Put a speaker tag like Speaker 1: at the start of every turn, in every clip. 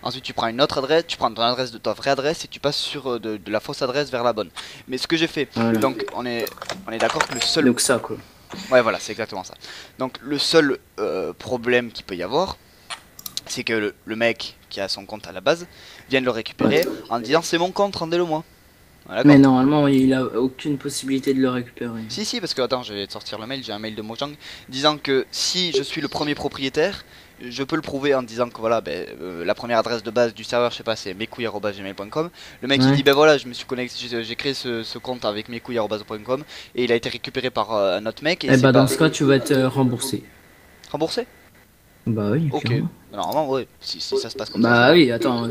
Speaker 1: ensuite tu prends une autre adresse, tu prends ton adresse de ta vraie adresse et tu passes sur de la fausse adresse vers la bonne. Mais ce que j'ai fait,
Speaker 2: voilà.
Speaker 1: donc on est d'accord que le seul...
Speaker 2: Donc ça quoi.
Speaker 1: Ouais voilà, c'est exactement ça. Donc le seul problème qu'il peut y avoir, c'est que le mec qui a son compte à la base vient de le récupérer en disant c'est mon compte, rendez-le moi. Voilà,
Speaker 2: mais normalement il a aucune possibilité de le récupérer.
Speaker 1: Si parce que attends, je vais te sortir le mail, j'ai un mail de Mojang disant que si je suis le premier propriétaire, je peux le prouver en disant que voilà, la première adresse de base du serveur, je sais pas, c'est mescouilles@gmail.com. Le mec il dit ben voilà, je me suis connecté, j'ai créé ce compte avec mescouilles@gmail.com et il a été récupéré par un autre mec. Et
Speaker 2: bah dans ce cas tu vas être remboursé.
Speaker 1: Remboursé?
Speaker 2: Bah oui.
Speaker 1: Ok.
Speaker 2: Clairement.
Speaker 1: Normalement ouais, si ça se passe comme ça.
Speaker 2: Bah oui, attends,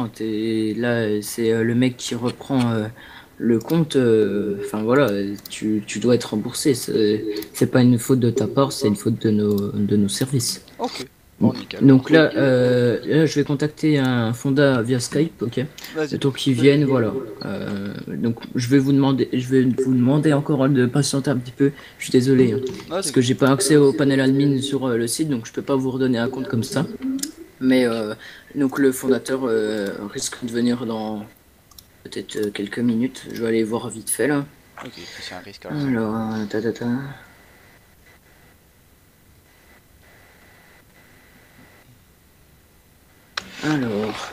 Speaker 2: t'es là, c'est le mec qui reprend le compte. Enfin voilà, tu dois être remboursé. C'est pas une faute de ta part, c'est une faute de nos services.
Speaker 1: Ok. Bon, nickel.
Speaker 2: Donc là, je vais contacter un Fonda via Skype, ok. Le temps qu'ils viennent, voilà. Donc je vais vous demander encore de patienter un petit peu. Je suis désolé, hein, parce que j'ai pas accès au panel admin sur le site, donc je peux pas vous redonner un compte comme ça. Mais donc le fondateur risque de venir dans peut-être quelques minutes. Je vais aller voir vite fait là.
Speaker 1: Ok, c'est un risque.
Speaker 2: Alors, Alors.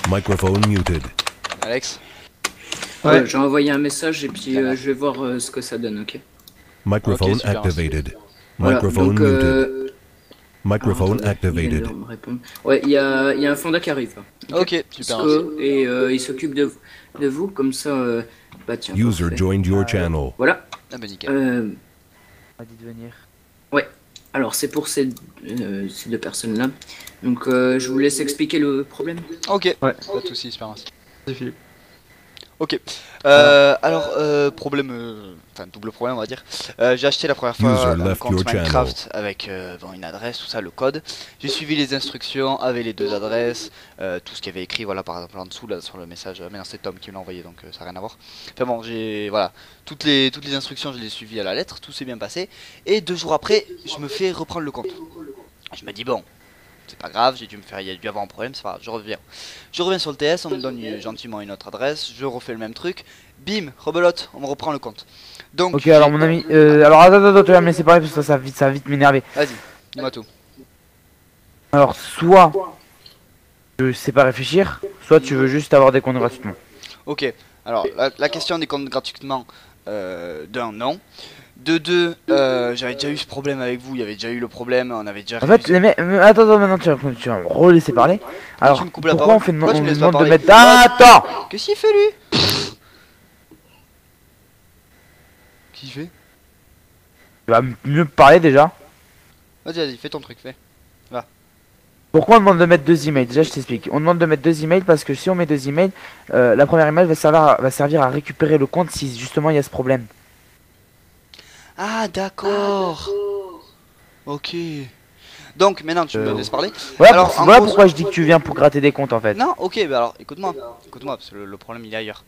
Speaker 3: Microphone muted.
Speaker 1: Alex?
Speaker 2: Ouais, j'ai envoyé un message et puis je vais voir ce que ça donne, ok.
Speaker 3: Microphone
Speaker 1: super,
Speaker 3: activated.
Speaker 2: Voilà,
Speaker 3: Microphone
Speaker 2: donc,
Speaker 3: muted. Microphone
Speaker 2: attendez,
Speaker 3: activated.
Speaker 2: il vient de me répondre. Ouais, il y a un Fonda qui arrive. Là.
Speaker 1: Ok, super.
Speaker 2: Et il s'occupe de vous, comme ça. Bah tiens.
Speaker 3: User
Speaker 2: parfait.
Speaker 3: joined your channel.
Speaker 2: Voilà.
Speaker 1: Ah bah nickel.
Speaker 4: On a dit de venir.
Speaker 2: Ouais. Alors c'est pour ces deux personnes-là. Donc je vous laisse expliquer le problème.
Speaker 1: Ok,
Speaker 4: Ouais.
Speaker 1: pas de soucis, super, merci.
Speaker 4: C'est Philippe.
Speaker 1: Ok, alors problème, enfin double problème on va dire. J'ai acheté la première fois
Speaker 3: User
Speaker 1: un
Speaker 3: left
Speaker 1: compte
Speaker 3: your channel.
Speaker 1: Minecraft avec bon, une adresse, tout ça, le code. J'ai suivi les instructions avec les deux adresses, tout ce qu'il y avait écrit, voilà par exemple en dessous là sur le message. Mais non, c'est Tom qui me l'a envoyé donc ça n'a rien à voir. Enfin bon, j'ai voilà toutes les instructions, je les ai suivies à la lettre, tout s'est bien passé. Et 2 jours après, je me fais reprendre le compte. Je me dis bon. C'est pas grave, il y a dû avoir un problème, c'est pas grave, je reviens. Je reviens sur le TS, on me donne gentiment une autre adresse, je refais le même truc, bim, rebelote, on me reprend le compte. Donc,
Speaker 4: Ok, alors mon ami, alors attends, tu vas me laisser parler parce que ça va vite m'énerver.
Speaker 1: vas-y, dis-moi tout.
Speaker 4: Alors, soit tu sais pas réfléchir, soit tu veux juste avoir des comptes gratuitement.
Speaker 1: Ok, alors la question des comptes gratuitement, d'un, non. De 2, j'avais déjà eu ce problème avec vous, il y avait déjà eu le problème, on avait déjà...
Speaker 4: En fait, les mecs, attends, maintenant tu vas me relaisser parler. Alors,
Speaker 1: tu me coupes la
Speaker 4: pourquoi
Speaker 1: parole.
Speaker 4: on
Speaker 1: Pourquoi tu me laisses pas
Speaker 4: demande de
Speaker 1: parler?
Speaker 4: mettre... Attends.
Speaker 1: Qu'est-ce qu'il fait lui? Qu'est-ce qu'il fait?
Speaker 4: Tu vas mieux parler déjà.
Speaker 1: Vas-y, fais ton truc, fais.
Speaker 4: Pourquoi on demande de mettre 2 emails? Déjà, je t'explique. On demande de mettre 2 emails parce que si on met 2 emails, la première email va servir à récupérer le compte si justement il y a ce problème.
Speaker 1: Ah d'accord. Ok. Donc maintenant tu me laisses parler.
Speaker 4: Voilà,
Speaker 1: Alors, en
Speaker 4: voilà
Speaker 1: gros,
Speaker 4: pourquoi je dis que tu viens pour gratter des comptes en fait.
Speaker 1: Non, ok, bah alors écoute-moi, parce que le problème il est ailleurs.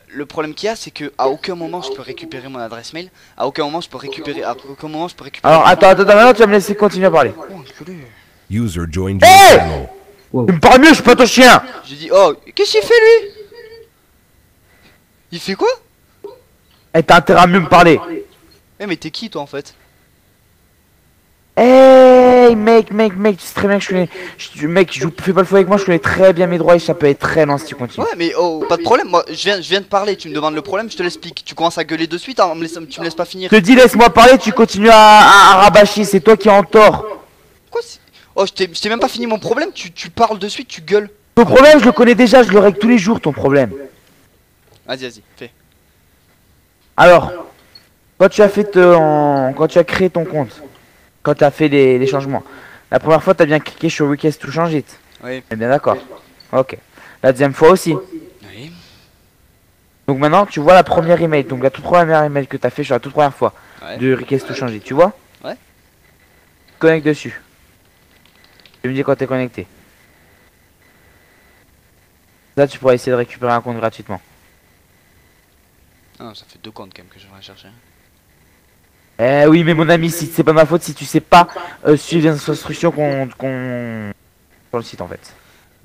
Speaker 1: Le problème qu'il y a, c'est que à aucun moment je peux récupérer mon adresse mail, à aucun moment je peux récupérer,
Speaker 4: Alors attends, maintenant tu vas me laisser continuer à parler.
Speaker 1: Oh, enculé.
Speaker 3: User joined your
Speaker 4: Hey!
Speaker 3: channel.
Speaker 4: Tu me parles mieux, je suis pas ton chien.
Speaker 1: J'ai dit, oh, qu'est-ce qu'il fait lui? Il fait quoi?
Speaker 4: Eh, t'as intérêt à mieux me parler.
Speaker 1: Eh mais t'es qui toi en fait?
Speaker 4: Hey mec, tu sais très bien que mec, fais pas le fou avec moi, je connais très bien mes droits et ça peut être très lent si tu continues.
Speaker 1: Ouais mais oh, pas de problème, moi je viens de parler, tu me demandes le problème, je te l'explique. Tu commences à gueuler de suite, hein, tu me laisses pas finir.
Speaker 4: Je te dis laisse-moi parler, tu continues à rabâcher, c'est toi qui es en tort.
Speaker 1: Quoi? Oh, je t'ai même pas fini mon problème, tu parles de suite, tu gueules.
Speaker 4: Ton problème, je le connais déjà, je le règle tous les jours ton problème.
Speaker 1: Vas-y, fais.
Speaker 4: Alors, quand tu as créé ton compte, quand tu as fait les changements, la première fois tu as bien cliqué sur Request to change it.
Speaker 1: Oui.
Speaker 4: Eh bien d'accord. Ok. La deuxième fois aussi.
Speaker 1: Oui.
Speaker 4: Donc maintenant tu vois la première email, donc la toute première email que tu as fait sur la toute première fois.
Speaker 1: Ouais.
Speaker 4: de request tout changer, tu vois?
Speaker 1: Ouais.
Speaker 4: Connecte dessus. Tu me dis quand t'es connecté. Là, tu pourras essayer de récupérer un compte gratuitement.
Speaker 1: Ah, ça fait 2 comptes quand même que je vais chercher.
Speaker 4: Eh oui, mais mon ami, si c'est pas ma faute si tu sais pas suivre les instructions qu'on sur le site en fait.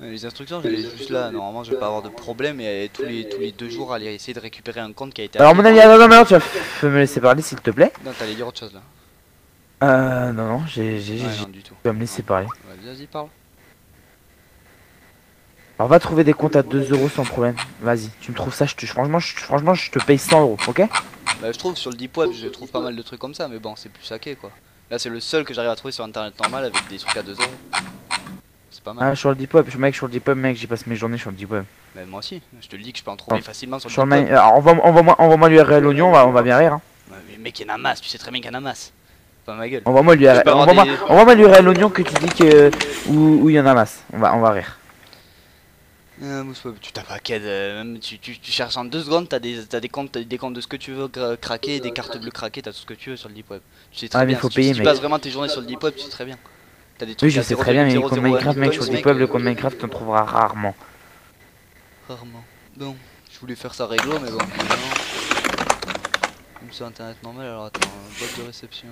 Speaker 1: Les instructions, je les ai juste là. Normalement, je vais pas avoir de problème et tous les 2 jours aller essayer de récupérer un compte qui a été.
Speaker 4: Alors mon ami, non, non, tu vas me laisser parler s'il te plaît.
Speaker 1: Non, t'allais dire autre chose là.
Speaker 4: Non, non,
Speaker 1: Ouais, non, du tout.
Speaker 4: tu vas me laisser parler.
Speaker 1: Ouais, vas-y, parle.
Speaker 4: Alors va trouver des comptes à 2 euros sans problème. Vas-y, tu me trouves ça, franchement, je te paye 100 euros, ok?
Speaker 1: Bah, je trouve sur le deep web, je trouve pas mal de trucs comme ça, mais bon, c'est plus saqué quoi. Là, c'est le seul que j'arrive à trouver sur internet normal avec des trucs à 2 euros. C'est pas mal.
Speaker 4: Ah, sur le deep web, mec, sur le deep web, mec, j'y passe mes journées sur le deep web.
Speaker 1: Mais moi aussi, je te le dis que je peux en trouver facilement sur le
Speaker 4: Sur
Speaker 1: deep
Speaker 4: le
Speaker 1: web.
Speaker 4: alors, envoie-moi l'URL oignon, on va bien rire. Hein.
Speaker 1: Ouais, mais mec, il y en a masse, tu sais très bien qu'il y en a masse. Pas ma gueule.
Speaker 4: Envoie-moi l'URL,
Speaker 1: Je peux avoir
Speaker 4: envoie-moi l'URL oignon que tu dis que où il y en a masse. On va rire.
Speaker 1: Tu t'as pas qu'à même tu cherches en 2 secondes, t'as des comptes de ce que tu veux craquer, des cartes bleues craquées, t'as tout ce que tu veux sur le deep web. Tu sais très
Speaker 4: Ah, mais
Speaker 1: bien,
Speaker 4: faut
Speaker 1: si
Speaker 4: payer,
Speaker 1: tu
Speaker 4: mec.
Speaker 1: passes vraiment tes journées sur le deep web, tu sais très bien. T'as des trucs
Speaker 4: Oui, je
Speaker 1: à
Speaker 4: sais très bien, mais le compte
Speaker 1: 0,001
Speaker 4: Minecraft, mec, sur le
Speaker 1: bitcoins,
Speaker 4: deep web, le
Speaker 1: mec,
Speaker 4: compte Minecraft, on trouvera rarement.
Speaker 1: Rarement. Bon, je voulais faire ça réglo, mais bon. Comme sur internet normal, alors attends, boîte de réception,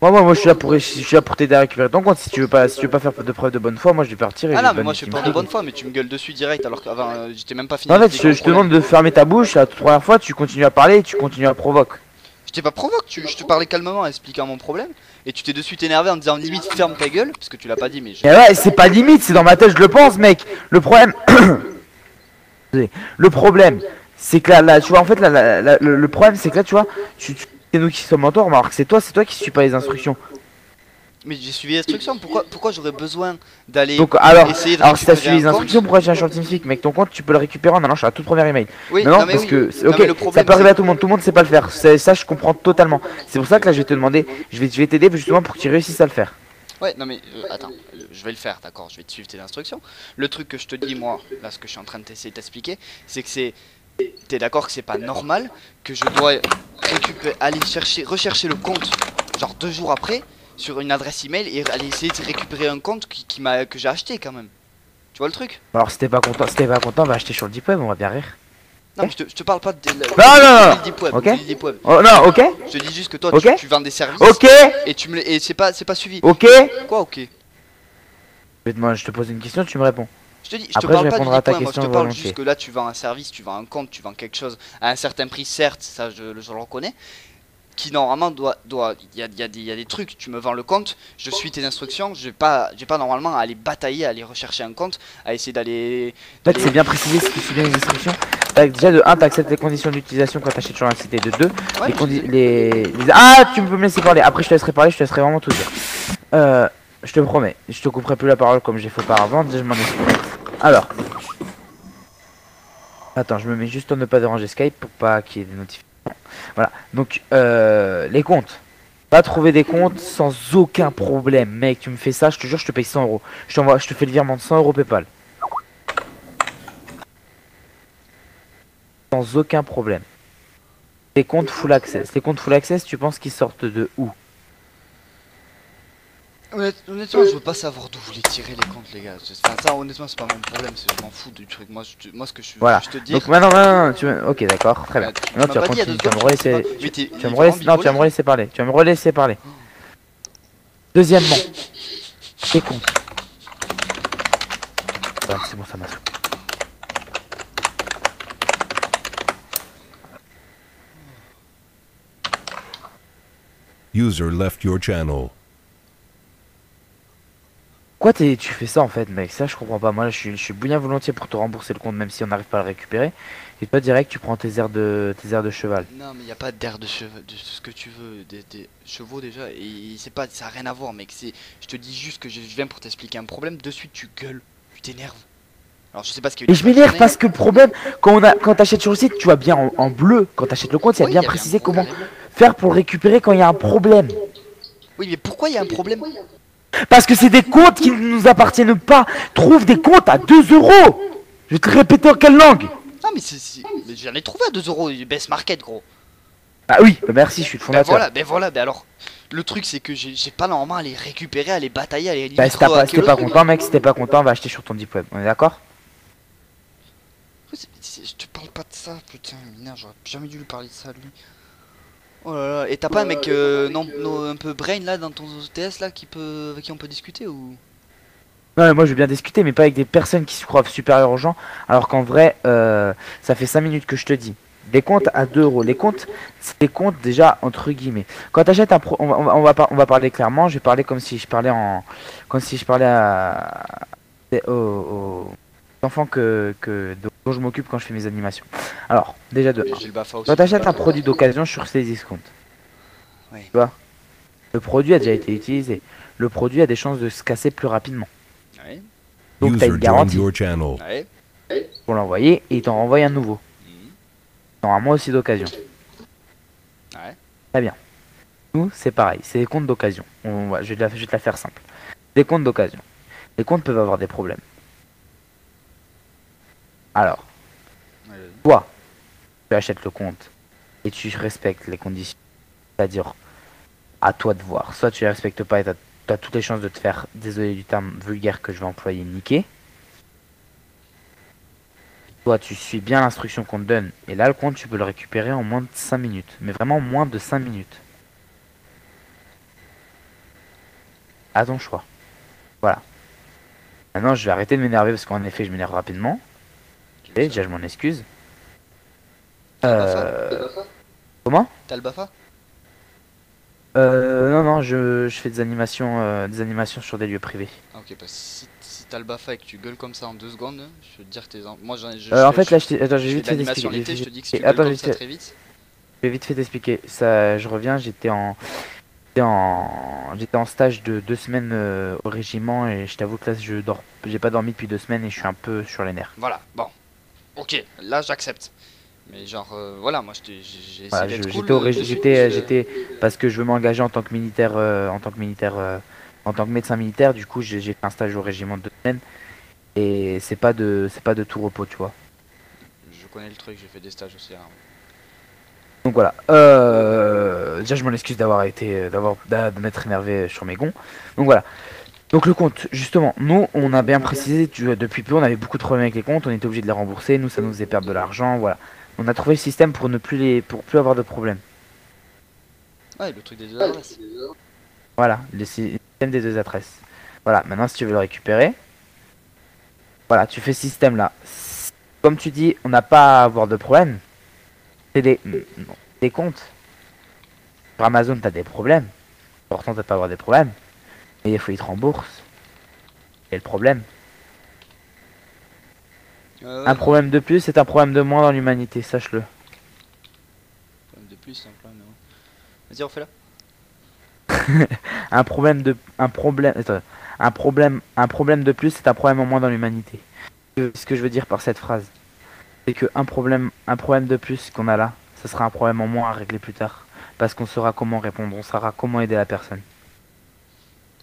Speaker 4: Moi, je suis là pour t'aider à récupérer ton compte. Si tu veux pas faire de preuve de bonne foi, moi je vais partir. Et
Speaker 1: Ah
Speaker 4: je
Speaker 1: non,
Speaker 4: vais
Speaker 1: mais moi
Speaker 4: banner
Speaker 1: je suis
Speaker 4: Team
Speaker 1: pas de
Speaker 4: Speak.
Speaker 1: bonne foi, mais tu me gueules dessus direct alors qu'avant j'étais même pas fini.
Speaker 4: En fait,
Speaker 1: d'expliquer
Speaker 4: je
Speaker 1: mon
Speaker 4: te demande de fermer ta bouche la première fois, tu continues à parler et tu continues à provoquer.
Speaker 1: Je t'ai pas provoqué, je te parlais calmement en expliquant mon problème, et tu t'es de suite énervé en disant limite ferme ta gueule, parce que tu l'as pas dit, mais je...
Speaker 4: Et ouais, c'est pas limite, c'est dans ma tête, je le pense, mec. Le problème, c'est que là, tu vois, en fait, le problème, c'est que là, tu vois, c'est nous qui sommes en tort, mais alors que c'est toi qui suis pas les instructions.
Speaker 1: Mais j'ai suivi les instructions, pourquoi j'aurais besoin d'aller
Speaker 4: Donc, alors
Speaker 1: essayer de
Speaker 4: si t'as
Speaker 1: récupérer
Speaker 4: suivi les
Speaker 1: un compte.
Speaker 4: instructions, pourquoi tu es sur TeamSpeak, mec? Ton compte, tu peux le récupérer en allant sur la toute première email.
Speaker 1: Oui,
Speaker 4: Non,
Speaker 1: mais
Speaker 4: parce
Speaker 1: oui.
Speaker 4: que,
Speaker 1: Non,
Speaker 4: ok,
Speaker 1: mais le
Speaker 4: ça
Speaker 1: problème,
Speaker 4: peut arriver à tout le monde sait pas le faire. Ça, je comprends totalement. C'est pour ça que là, je vais te demander, je vais t'aider justement pour que tu réussisses à le faire.
Speaker 1: Ouais, non mais attends, je vais le faire, d'accord, je vais te suivre tes instructions. Le truc que je te dis, moi, là, ce que je suis en train de t'essayer de t'expliquer, c'est que t'es d'accord que c'est pas normal que je dois aller rechercher le compte, genre 2 jours après, sur une adresse email et aller essayer de récupérer un compte que j'ai acheté quand même. Tu vois le truc?
Speaker 4: Alors, si t'es pas content, on va acheter sur le deep web, on va bien rire.
Speaker 1: Non, mais je te parle pas de
Speaker 4: non,
Speaker 1: du deep web,
Speaker 4: ok.
Speaker 1: du deep web.
Speaker 4: Oh non, ok,
Speaker 1: Je te dis juste que toi,
Speaker 4: Ok.
Speaker 1: tu vends des services
Speaker 4: ok,
Speaker 1: et et c'est pas suivi.
Speaker 4: ok.
Speaker 1: Quoi, ok?
Speaker 4: Je te pose une question, tu me réponds.
Speaker 1: Je te dis, je te
Speaker 4: Après,
Speaker 1: parle
Speaker 4: je
Speaker 1: pas du
Speaker 4: répondrai à ta
Speaker 1: point, moi je te
Speaker 4: question
Speaker 1: parle
Speaker 4: volontiers.
Speaker 1: juste que là tu vends un service, tu vends un compte, tu vends quelque chose à un certain prix, certes, ça je le reconnais, qui normalement il y a des trucs, tu me vends le compte, je suis tes instructions, je vais pas normalement à aller batailler, à aller rechercher un compte, à essayer d'aller...
Speaker 4: En fait, c'est bien précisé si tu suis bien les instructions. Déjà, de 1, t'acceptes les conditions d'utilisation quand t'achètes sur un site, et de 2,
Speaker 1: Ouais,
Speaker 4: Ah, tu peux me laisser parler. Après, je te laisserai parler, je te laisserai vraiment tout dire. Je te promets, je te couperai plus la parole comme j'ai fait auparavant. Déjà, je m'en excuse. Alors. Attends, je me mets juste en ne pas déranger Skype pour pas qu'il y ait des notifications. Voilà, donc les comptes. Pas trouver des comptes sans aucun problème. Mec, tu me fais ça, je te jure, je te paye 100 euros. Je te fais le virement de 100 euros PayPal. Sans aucun problème. Les comptes full access. Les comptes full access, tu penses qu'ils sortent de où?
Speaker 1: Honnêtement, je veux pas savoir d'où vous les tirez les comptes, les gars. Enfin, ça, honnêtement, c'est pas mon problème, je m'en fous du truc. Moi, ce que je
Speaker 4: Voilà.
Speaker 1: je te dis.
Speaker 4: Donc maintenant, ok, d'accord, très bien.
Speaker 1: Tu
Speaker 4: Non,
Speaker 1: m'as
Speaker 4: tu vas
Speaker 1: pas dit il y a
Speaker 4: continuer,
Speaker 1: 2
Speaker 4: tu vas me
Speaker 1: secondes,
Speaker 4: relaisser.
Speaker 1: mais t'es
Speaker 4: Tu vas me relaisser, non, tu vas me relaisser parler. Tu vas me relaisser parler. Deuxièmement, tes comptes. Voilà, c'est bon, ça m'a.
Speaker 3: User left your channel.
Speaker 4: Pourquoi tu fais ça en fait, mec? Ça, je comprends pas. Moi, là, je suis bien volontiers pour te rembourser le compte, même si on n'arrive pas à le récupérer. Et toi, direct, tu prends tes airs de cheval.
Speaker 1: Non, mais il y a pas d'air de chevaux, de ce que tu veux, des chevaux déjà, et c'est pas, ça a rien à voir, mec. Je te dis juste que je viens pour t'expliquer un problème. De suite, tu gueules, tu t'énerves. Alors, je sais pas ce qu'il y a eu.
Speaker 4: Et je m'énerve parce que le problème, quand t'achètes sur le site, tu vois bien en bleu. Quand t'achètes le compte, il y a bien précisé comment faire pour le récupérer quand il y a un problème.
Speaker 1: Oui, mais pourquoi il y a un problème?
Speaker 4: Parce que c'est des comptes qui ne nous appartiennent pas. Trouve des comptes à 2 euros. Je vais te répéter en quelle langue?
Speaker 1: Non, mais mais j'en ai trouvé à 2 euros, best market, gros.
Speaker 4: Ah oui, bah merci, je suis le
Speaker 1: Ben
Speaker 4: fondateur.
Speaker 1: voilà, ben voilà, ben alors. Le truc c'est que j'ai pas normalement à les récupérer, à les batailler, à les
Speaker 4: Bah,
Speaker 1: limite
Speaker 4: si t'es pas
Speaker 1: re-hacker le truc.
Speaker 4: content, mec, si t'es pas content, va acheter sur ton deep web. On est d'accord?
Speaker 1: Je te parle pas de ça, putain, merde, j'aurais jamais dû lui parler de ça lui. Oh là là, et t'as pas un mec non, un peu brain là dans ton TS là avec qui on peut discuter ou?
Speaker 4: Non, mais moi je veux bien discuter, mais pas avec des personnes qui se croient supérieures aux gens, alors qu'en vrai, ça fait 5 minutes que je te dis. Des comptes à 2 euros. Les comptes, c'est des comptes déjà entre guillemets. Quand t'achètes un pro, on va parler clairement. Je vais parler comme si je parlais comme si je parlais aux enfants dont je m'occupe quand je fais mes animations. Alors, déjà de un.
Speaker 1: J'ai le Bafa aussi.
Speaker 4: Quand t'achètes un produit d'occasion sur ces discounts,
Speaker 1: Oui.
Speaker 4: tu vois, le produit a déjà été utilisé. Le produit a des chances de se casser plus rapidement.
Speaker 1: Ouais,
Speaker 4: Donc t'as
Speaker 3: User
Speaker 4: une
Speaker 3: joined
Speaker 4: garantie
Speaker 3: your channel.
Speaker 1: ouais.
Speaker 4: pour l'envoyer et il t'en renvoie un nouveau.
Speaker 1: Mhm.
Speaker 4: T'en moi aussi d'occasion.
Speaker 1: Ouais.
Speaker 4: Très bien. Nous, c'est pareil, c'est des comptes d'occasion. Je vais te la faire simple. Des comptes d'occasion. Les comptes peuvent avoir des problèmes. Alors,
Speaker 1: Ouais,
Speaker 4: toi, tu achètes le compte et tu respectes les conditions. C'est-à-dire, à toi de voir. Soit tu les respectes pas et t'as toutes les chances de te faire, désolé du terme vulgaire que je vais employer, niquer. Toi, tu suis bien l'instruction qu'on te donne. Et là, le compte, tu peux le récupérer en moins de 5 minutes. Mais vraiment moins de 5 minutes. À ton choix. Voilà. Maintenant, je vais arrêter de m'énerver parce qu'en effet, je m'énerve rapidement. Et déjà, je m'en excuse. Euh... Comment?
Speaker 1: T'as le Bafa?
Speaker 4: Non, je fais des animations sur des lieux privés.
Speaker 1: Ah, ok, parce que si t'as le Bafa et que tu gueules comme ça en 2 secondes, je veux te dire que moi
Speaker 4: En fait, là, attends, j'ai
Speaker 1: je fais
Speaker 4: vite
Speaker 1: de
Speaker 4: fait
Speaker 1: l'animation
Speaker 4: t'expliquer.
Speaker 1: l'été, je te dis que si tu
Speaker 4: Attends,
Speaker 1: gueules comme ça très vite.
Speaker 4: je vais vite fait t'expliquer. Ça, je reviens, j'étais en stage de 2 semaines au régiment et je t'avoue que là, j'ai pas dormi depuis 2 semaines et je suis un peu sur les nerfs.
Speaker 1: Voilà, bon. Ok, là j'accepte. Mais genre, voilà, moi j'ai essayé
Speaker 4: Voilà,
Speaker 1: d'être
Speaker 4: j'étais
Speaker 1: cool.
Speaker 4: j'étais parce que je veux m'engager en tant que militaire, en tant que médecin militaire. Du coup, j'ai fait un stage au régiment de 2 semaines et c'est pas de tout repos, tu vois.
Speaker 1: Je connais le truc, j'ai fait des stages aussi. Hein.
Speaker 4: Donc voilà. Déjà, je m'en excuse de m'être énervé sur mes gonds. Donc voilà. Donc le compte, justement, nous, on a bien précisé, depuis peu, on avait beaucoup de problèmes avec les comptes, on était obligé de les rembourser, nous, ça nous faisait perdre de l'argent, voilà. On a trouvé le système pour ne plus pour plus avoir de problème.
Speaker 1: Ouais, le truc des deux adresses.
Speaker 4: Voilà, le système des 2 adresses. Voilà, maintenant, si tu veux le récupérer, voilà, tu fais ce système-là. Comme tu dis, on n'a pas à avoir de problème. C'est des comptes. Sur Amazon, t'as des problèmes. Pourtant, t'as pas à avoir des problèmes. Mais il faut qu'ils te remboursent. Et le problème. Un problème de plus, c'est un problème de moins dans l'humanité, sache-le.
Speaker 1: Problème de plus, c'est un problème. Vas-y, refais-la.
Speaker 4: Un problème de plus, c'est un problème en moins dans l'humanité. Ce que je veux dire par cette phrase, c'est que un problème de plus qu'on a là, ce sera un problème en moins à régler plus tard. Parce qu'on saura comment répondre, on saura comment aider la personne.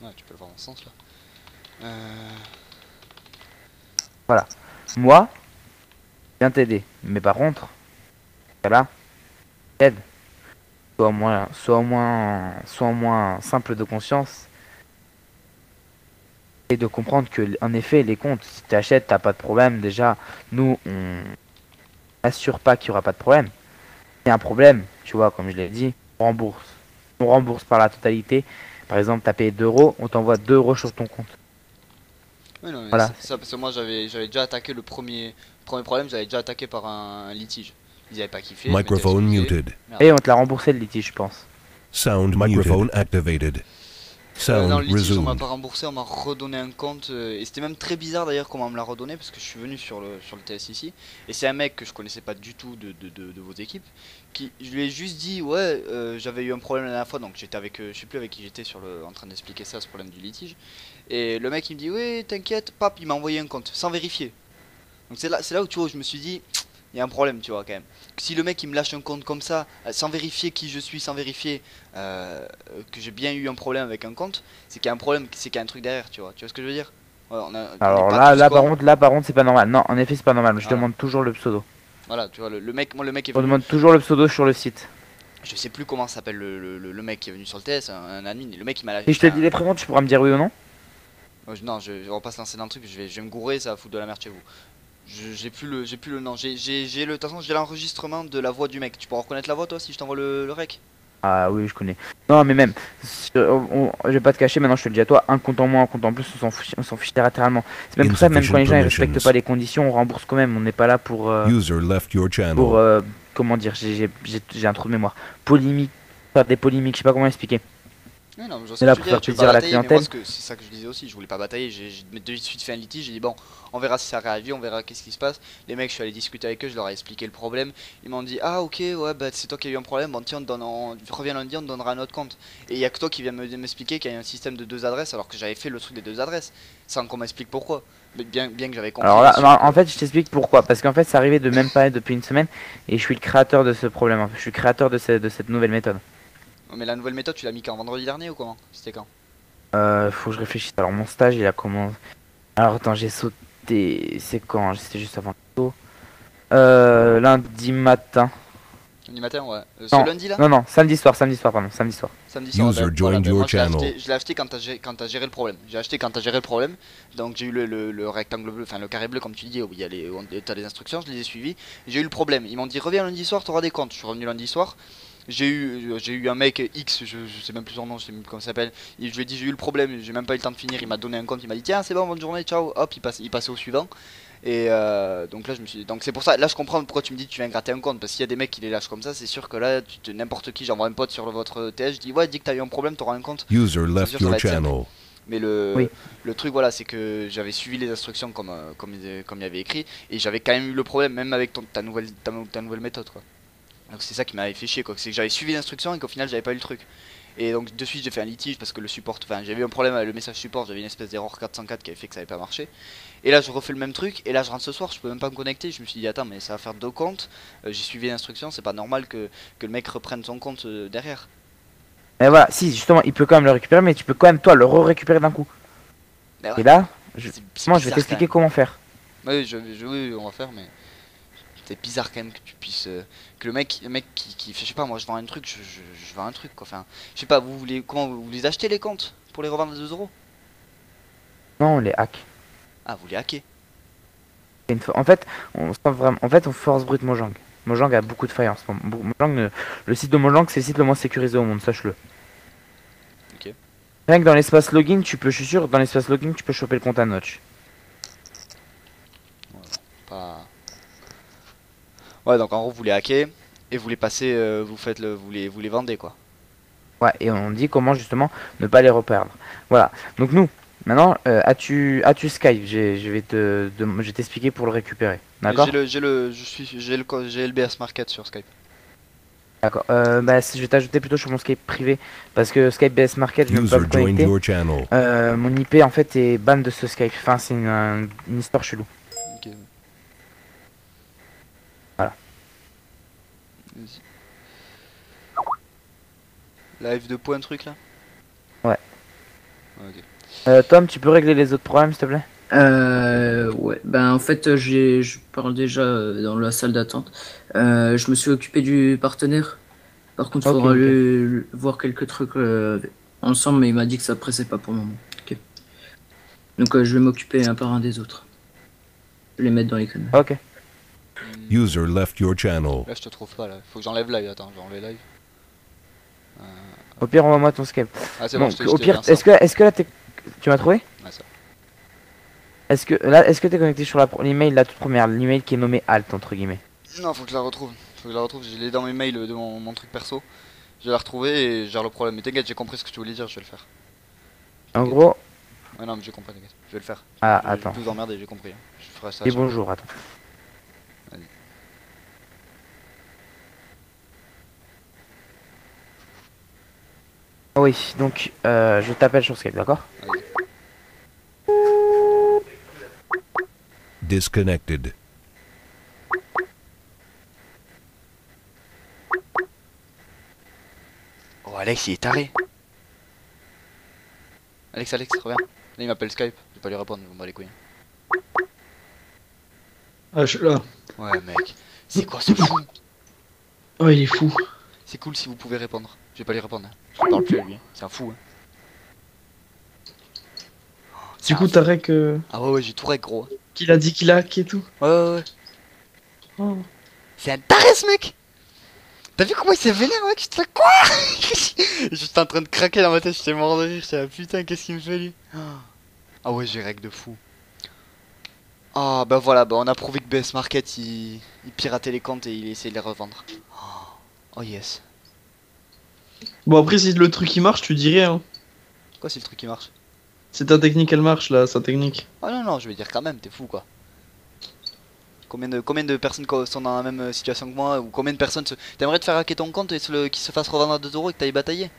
Speaker 1: Ouais, tu peux le voir dans ce sens là.
Speaker 4: Voilà. Moi, je viens t'aider. Mais par contre, voilà, aide. Sois au moins simple de conscience. Et de comprendre que, en effet, les comptes, si tu achètes, t'as pas de problème. Déjà, nous, on n'assure pas qu'il y aura pas de problème. Il y a un problème, tu vois, comme je l'ai dit, on rembourse. On rembourse par la totalité. Par exemple, t'as payé 2 euros, on t'envoie 2 euros sur ton compte.
Speaker 1: Oui, non, mais
Speaker 4: Voilà.
Speaker 1: c'est ça, parce que moi j'avais déjà attaqué le premier problème, j'avais déjà attaqué par un litige. Ils avaient pas kiffé. je m'étais
Speaker 3: Microphone
Speaker 1: excusé.
Speaker 3: muted.
Speaker 4: Et on te l'a remboursé le litige, je pense.
Speaker 3: Sound microphone activated.
Speaker 1: Non,
Speaker 3: Sound
Speaker 1: le litige, on m'a
Speaker 3: resumed.
Speaker 1: pas remboursé, on m'a redonné un compte. Et c'était même très bizarre d'ailleurs comment on me l'a redonné, parce que je suis venu sur le TS ici. Et c'est un mec que je connaissais pas du tout de vos équipes. Je lui ai juste dit, ouais, j'avais eu un problème la dernière fois, donc j'étais avec, je sais plus avec qui j'étais en train d'expliquer ça, ce problème du litige. Et le mec il me dit, oui, t'inquiète, pap, il m'a envoyé un compte, sans vérifier. Donc c'est là où tu vois, je me suis dit, il y a un problème, tu vois, quand même. Si le mec il me lâche un compte comme ça, sans vérifier qui je suis, sans vérifier que j'ai bien eu un problème avec un compte, c'est qu'il y a un problème, c'est qu'il y a un truc derrière, tu vois ce que je veux dire? Ouais, on est
Speaker 4: Alors
Speaker 1: pas tous comme-
Speaker 4: là par contre, c'est pas normal. Non, en effet, c'est pas normal. Je
Speaker 1: Voilà.
Speaker 4: demande toujours le pseudo.
Speaker 1: Voilà, tu vois, le mec est
Speaker 4: On
Speaker 1: venu.
Speaker 4: demande toujours le pseudo sur le site.
Speaker 1: Je sais plus comment s'appelle le mec qui est venu sur le TS, un admin, le mec il m'a lâché.
Speaker 4: Si je te dis les prénoms, tu pourras me dire oui ou non?
Speaker 1: Non, on va pas se lancer dans le truc, je vais me gourer, ça va foutre de la merde chez vous. J'ai plus le nom, de toute façon j'ai l'enregistrement de la voix du mec. Tu pourras reconnaître la voix toi si je t'envoie le rec?
Speaker 4: Ah oui, je connais. Non, mais même, je vais pas te cacher, maintenant je te le dis à toi, un compte en moins, un compte en plus, on s'en fiche littéralement. C'est même pour ça, même quand les gens ils respectent pas les conditions, on rembourse quand même. On n'est pas là pour.
Speaker 3: User left your channel.
Speaker 4: Pour comment dire, j'ai un trou de mémoire. Polémique, faire des polémiques, je sais pas comment expliquer.
Speaker 1: Oui, non,
Speaker 4: C'est là pour faire plaisir à la clientèle.
Speaker 1: C'est ça que je disais aussi, je voulais pas batailler, j'ai de suite fait un litige, j'ai dit bon, on verra si ça réagit, on verra qu'est-ce qui se passe. Les mecs, je suis allé discuter avec eux, je leur ai expliqué le problème. Ils m'ont dit ah ok, ouais, bah c'est toi qui as eu un problème, bon tiens, reviens lundi, on te donnera un autre compte. Et il y a que toi qui viens m'expliquer qu'il y a un système de 2 adresses alors que j'avais fait le truc des 2 adresses, sans qu'on m'explique pourquoi. Mais bien que j'avais compris.
Speaker 4: Alors là, en fait, je t'explique pourquoi. Parce qu'en fait, c'est arrivé de même pas depuis une semaine et je suis le créateur de ce problème. En fait. Je suis le créateur de cette nouvelle méthode.
Speaker 1: Mais la nouvelle méthode, tu l'as mis quand? Vendredi dernier ou comment? C'était quand?
Speaker 4: Faut que je réfléchisse. Alors mon stage, il a commencé. Alors attends, j'ai sauté. C'est quand? C'était juste avant le tôt. Lundi matin.
Speaker 1: Lundi matin, ouais. Ce lundi là?
Speaker 4: Non, samedi soir, pardon, samedi soir.
Speaker 1: Samedi soir.
Speaker 3: User joined your
Speaker 1: channel. Je l'ai acheté quand t'as géré le problème. J'ai acheté quand t'as géré le problème. Donc j'ai eu le rectangle bleu, enfin le carré bleu comme tu dis, où il y a t'as les instructions, je les ai suivies. J'ai eu le problème. Ils m'ont dit reviens lundi soir, t'auras des comptes. Je suis revenu lundi soir. J'ai eu un mec X, je sais même plus son nom, je sais même plus comment ça s'appelle. Je lui ai dit j'ai eu le problème, j'ai même pas eu le temps de finir. Il m'a donné un compte, il m'a dit tiens c'est bon, bonne journée, ciao. Hop, il passait au suivant. Et donc là je me suis donc c'est pour ça, là je comprends pourquoi tu me dis que tu viens gratter un compte. Parce qu'il y a des mecs qui les lâchent comme ça, c'est sûr que là n'importe qui, j'envoie un pote sur votre TS, je dis ouais dis que t'as eu un problème, t'auras un compte.
Speaker 3: User left your channel.
Speaker 1: Mais le truc voilà, c'est que j'avais suivi les instructions comme il y avait écrit. Et j'avais quand même eu le problème même avec ta nouvelle méthode quoi. Donc c'est ça qui m'avait fait chier quoi, c'est que j'avais suivi l'instruction et qu'au final j'avais pas eu le truc. Et donc de suite j'ai fait un litige parce que le support, enfin j'avais eu un problème avec le message support, j'avais une espèce d'erreur 404 qui avait fait que ça avait pas marché. Et là je refais le même truc et là je rentre ce soir, je peux même pas me connecter, je me suis dit attends mais ça va faire 2 comptes, j'ai suivi l'instruction, c'est pas normal que le mec reprenne son compte derrière.
Speaker 4: Et voilà, si justement il peut quand même le récupérer mais tu peux quand même toi le re-récupérer d'un coup. Ouais. Et là, je vais t'expliquer comment faire.
Speaker 1: Oui, oui, on va faire mais... C'est bizarre quand même que tu puisses que le mec qui je sais pas, moi je vends un truc, je vends un truc quoi, enfin je sais pas, vous les achetez les comptes pour les revendre à 2 €?
Speaker 4: Non, on les hack.
Speaker 1: Ah, vous les hackez?
Speaker 4: En fait on force brut Mojang. Mojang a beaucoup de failles en ce moment. Le site de Mojang c'est le site le moins sécurisé au monde, sache-le.
Speaker 1: Ok.
Speaker 4: Rien que dans l'espace login, je suis sûr dans l'espace login tu peux choper le compte à Notch.
Speaker 1: Ouais, pas... Ouais, donc en gros vous les hackez et vous les passez, vous les vendez quoi.
Speaker 4: Ouais, et on dit comment justement ne pas les reperdre. Voilà. Donc nous, maintenant, as-tu Skype? Je vais t'expliquer pour le récupérer. D'accord?
Speaker 1: J'ai le BS Market sur Skype.
Speaker 4: D'accord. Bah, je vais t'ajouter plutôt sur mon Skype privé parce que Skype BS Market, je ne peux pas me connecter. Mon IP en fait est ban de ce Skype. Enfin, c'est une histoire chelou.
Speaker 1: Ok.
Speaker 4: Voilà.
Speaker 1: Live de point truc là?
Speaker 4: Ouais.
Speaker 1: Ok.
Speaker 4: Tom, tu peux régler les autres problèmes s'il te plaît?
Speaker 2: Ouais, ben en fait, je parle déjà dans la salle d'attente. Je me suis occupé du partenaire. Par contre, il faudra voir quelques trucs ensemble, mais il m'a dit que ça pressait pas pour le moment. Okay. Donc, je vais m'occuper un par un des autres. Je vais les mettre dans les canaux.
Speaker 4: Ok.
Speaker 3: User left your channel.
Speaker 1: Là, je te trouve pas là. Faut que j'enlève live. Attends, j'enlève live.
Speaker 4: Au pire, envoie-moi ton Skype.
Speaker 1: Ah, c'est bon,
Speaker 4: au pire, est-ce que là tu m'as trouvé?
Speaker 1: Ouais, ça.
Speaker 4: Est-ce que t'es connecté sur l'email la toute première, l'email qui est nommé alt entre guillemets?
Speaker 1: Non, faut que je la retrouve. Je l'ai dans mes mails de mon truc perso. Je vais la retrouver et je gère le problème. Mais t'inquiète, j'ai compris ce que tu voulais dire, je vais le faire.
Speaker 4: En gros.
Speaker 1: Ouais, non, mais j'ai compris, t'inquiète. Je vais le faire.
Speaker 4: Ah, attends.
Speaker 1: Je vous emmerde, j'ai compris. Je ferai ça.
Speaker 4: Et bonjour, attends.
Speaker 1: Vas-y.
Speaker 4: Oui, donc je t'appelle sur Skype, d'accord?
Speaker 3: Disconnected.
Speaker 1: Oh, Alex, il est taré. Alex, reviens. Là, il m'appelle Skype. Je vais pas lui répondre, on va les couilles.
Speaker 5: Ah, je suis là.
Speaker 1: Ouais, mec. C'est quoi ce fou?
Speaker 5: Oh, il est fou.
Speaker 1: C'est cool si vous pouvez répondre. Je vais pas lui répondre. Je parle plus à lui. C'est un fou. Hein.
Speaker 5: Du coup, t'as rec
Speaker 1: Ah ouais, j'ai tout rec, gros.
Speaker 5: qu'il a dit qu'il a hacké et tout.
Speaker 1: Ouais.
Speaker 5: Oh.
Speaker 1: C'est un taré, ce mec. T'as vu comment il s'est vénère, mec? J'étais là, quoi? J'étais en train de craquer dans ma tête, j'étais mort de rire. J'étais là, putain, qu'est-ce qu'il me fait, lui? Ah ouais, j'ai rec de fou. Ah bah voilà, bah on a prouvé que BS Market il piratait les comptes et il essayait de les revendre. Oh yes.
Speaker 5: Bon, après, si le truc il marche, tu dis rien.
Speaker 1: Quoi si le truc qui marche?
Speaker 5: C'est ta technique, elle marche là, sa technique.
Speaker 1: Ah non, je vais dire quand même, t'es fou quoi. Combien de personnes sont dans la même situation que moi? Ou combien de personnes se... T'aimerais te faire hacker ton compte et qu'ils se fassent revendre à 2 € et que t'ailles batailler?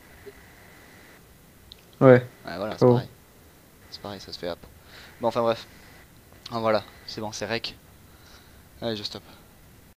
Speaker 5: Ouais.
Speaker 1: Ouais voilà, c'est pareil. C'est pareil, ça se fait hop. Bon enfin bref. Ah voilà, c'est bon, c'est rec. Allez, je stoppe.